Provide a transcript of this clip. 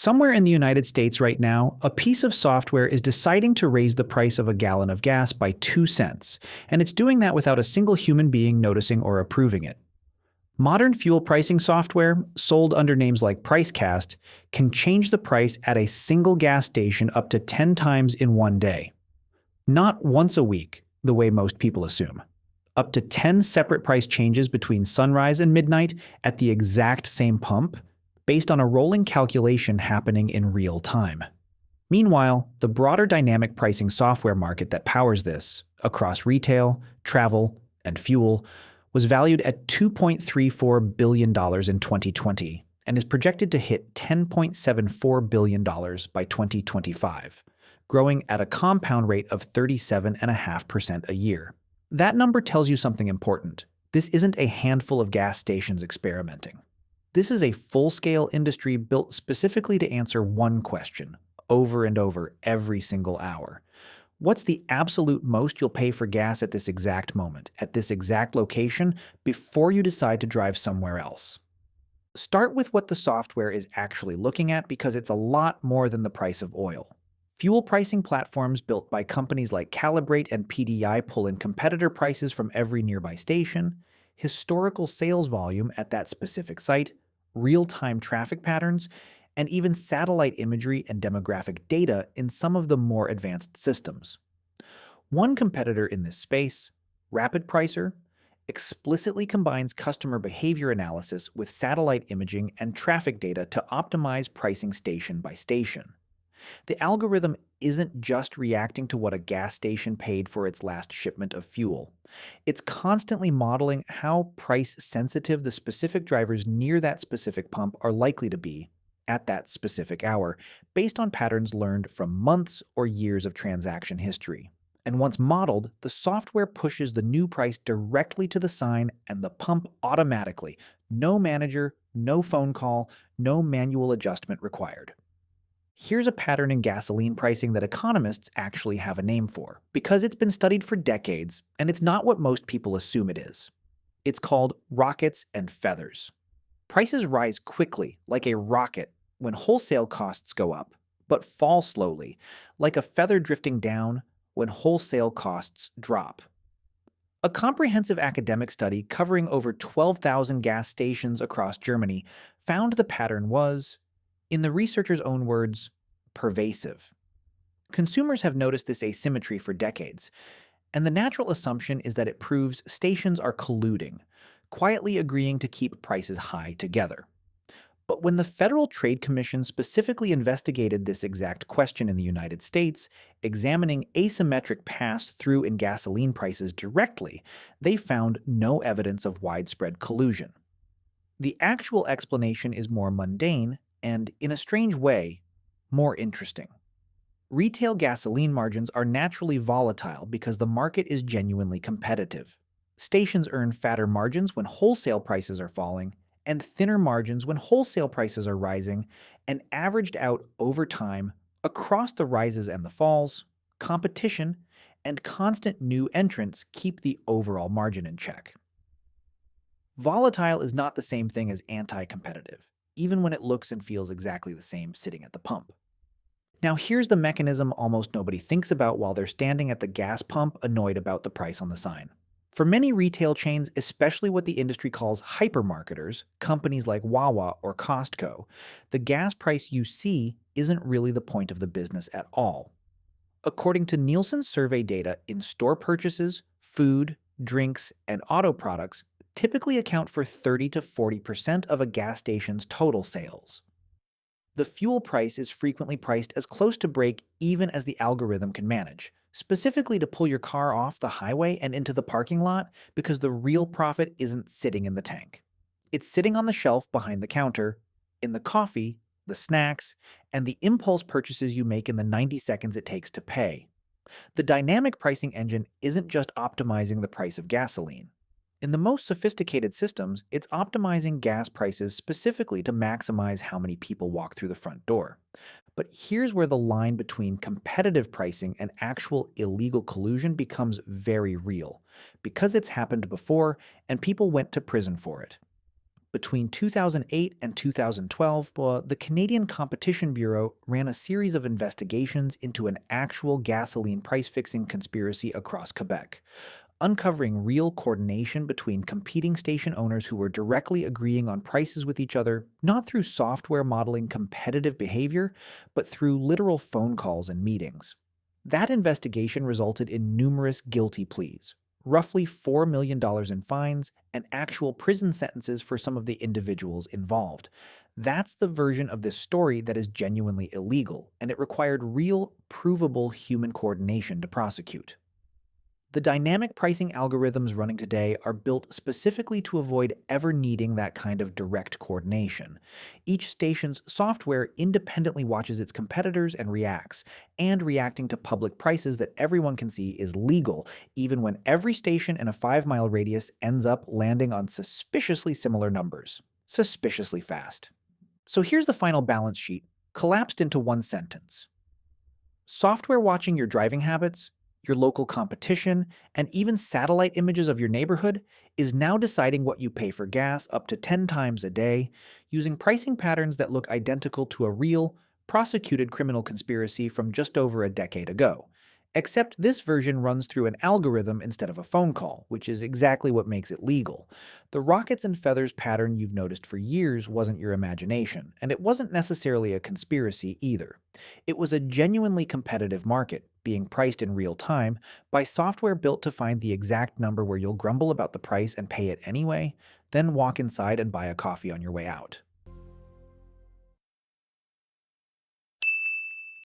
Somewhere in the United States right now, a piece of software is deciding to raise the price of a gallon of gas by 2 cents, and it's doing that without a single human being noticing or approving it. Modern fuel pricing software, sold under names like PriceCast, can change the price at a single gas station up to 10 times in one day. Not once a week, the way most people assume. Up to 10 separate price changes between sunrise and midnight at the exact same pump, based on a rolling calculation happening in real time. Meanwhile, the broader dynamic pricing software market that powers this, across retail, travel, and fuel, was valued at $2.34 billion in 2020 and is projected to hit $10.74 billion by 2025, growing at a compound rate of 37.5% a year. That number tells you something important. This isn't a handful of gas stations experimenting. This is a full-scale industry built specifically to answer one question, over and over, every single hour. What's the absolute most you'll pay for gas at this exact moment, at this exact location, before you decide to drive somewhere else? Start with what the software is actually looking at because it's a lot more than the price of oil. Fuel pricing platforms built by companies like Calibrate and PDI pull in competitor prices from every nearby station, historical sales volume at that specific site, real-time traffic patterns, and even satellite imagery and demographic data in some of the more advanced systems. One competitor in this space, Rapid Pricer, explicitly combines customer behavior analysis with satellite imaging and traffic data to optimize pricing station by station. The algorithm isn't just reacting to what a gas station paid for its last shipment of fuel. It's constantly modeling how price-sensitive the specific drivers near that specific pump are likely to be at that specific hour, based on patterns learned from months or years of transaction history. And once modeled, the software pushes the new price directly to the sign and the pump automatically. No manager, no phone call, no manual adjustment required. Here's a pattern in gasoline pricing that economists actually have a name for, because it's been studied for decades, and it's not what most people assume it is. It's called rockets and feathers. Prices rise quickly, like a rocket, when wholesale costs go up, but fall slowly, like a feather drifting down when wholesale costs drop. A comprehensive academic study covering over 12,000 gas stations across Germany found the pattern was, in the researchers' own words, pervasive. Consumers have noticed this asymmetry for decades, and the natural assumption is that it proves stations are colluding, quietly agreeing to keep prices high together. But when the Federal Trade Commission specifically investigated this exact question in the United States, examining asymmetric pass-through in gasoline prices directly, they found no evidence of widespread collusion. The actual explanation is more mundane and, in a strange way, more interesting. Retail gasoline margins are naturally volatile because the market is genuinely competitive. Stations earn fatter margins when wholesale prices are falling, and thinner margins when wholesale prices are rising, and averaged out over time, across the rises and the falls, competition and constant new entrants keep the overall margin in check. Volatile is not the same thing as anti-competitive, even when it looks and feels exactly the same sitting at the pump. Now here's the mechanism almost nobody thinks about while they're standing at the gas pump annoyed about the price on the sign. For many retail chains, especially what the industry calls hypermarketers, companies like Wawa or Costco, the gas price you see isn't really the point of the business at all. According to Nielsen survey data, in-store purchases, food, drinks, and auto products typically account for 30 to 40% of a gas station's total sales. The fuel price is frequently priced as close to break even as the algorithm can manage, specifically to pull your car off the highway and into the parking lot because the real profit isn't sitting in the tank. It's sitting on the shelf behind the counter, in the coffee, the snacks, and the impulse purchases you make in the 90 seconds it takes to pay. The dynamic pricing engine isn't just optimizing the price of gasoline. In the most sophisticated systems, it's optimizing gas prices specifically to maximize how many people walk through the front door. But here's where the line between competitive pricing and actual illegal collusion becomes very real, because it's happened before and people went to prison for it. Between 2008 and 2012, the Canadian Competition Bureau ran a series of investigations into an actual gasoline price fixing conspiracy across Quebec, uncovering real coordination between competing station owners who were directly agreeing on prices with each other, not through software modeling competitive behavior, but through literal phone calls and meetings. That investigation resulted in numerous guilty pleas, roughly $4 million in fines, and actual prison sentences for some of the individuals involved. That's the version of this story that is genuinely illegal, and it required real, provable human coordination to prosecute. The dynamic pricing algorithms running today are built specifically to avoid ever needing that kind of direct coordination. Each station's software independently watches its competitors and reacts, and reacting to public prices that everyone can see is legal, even when every station in a 5-mile radius ends up landing on suspiciously similar numbers. Suspiciously fast. So here's the final balance sheet, collapsed into one sentence. Software watching your driving habits, your local competition, and even satellite images of your neighborhood is now deciding what you pay for gas up to 10 times a day, using pricing patterns that look identical to a real, prosecuted criminal conspiracy from just over a decade ago. Except this version runs through an algorithm instead of a phone call, which is exactly what makes it legal. The rockets and feathers pattern you've noticed for years wasn't your imagination, and it wasn't necessarily a conspiracy either. It was a genuinely competitive market, being priced in real time, by software built to find the exact number where you'll grumble about the price and pay it anyway, then walk inside and buy a coffee on your way out.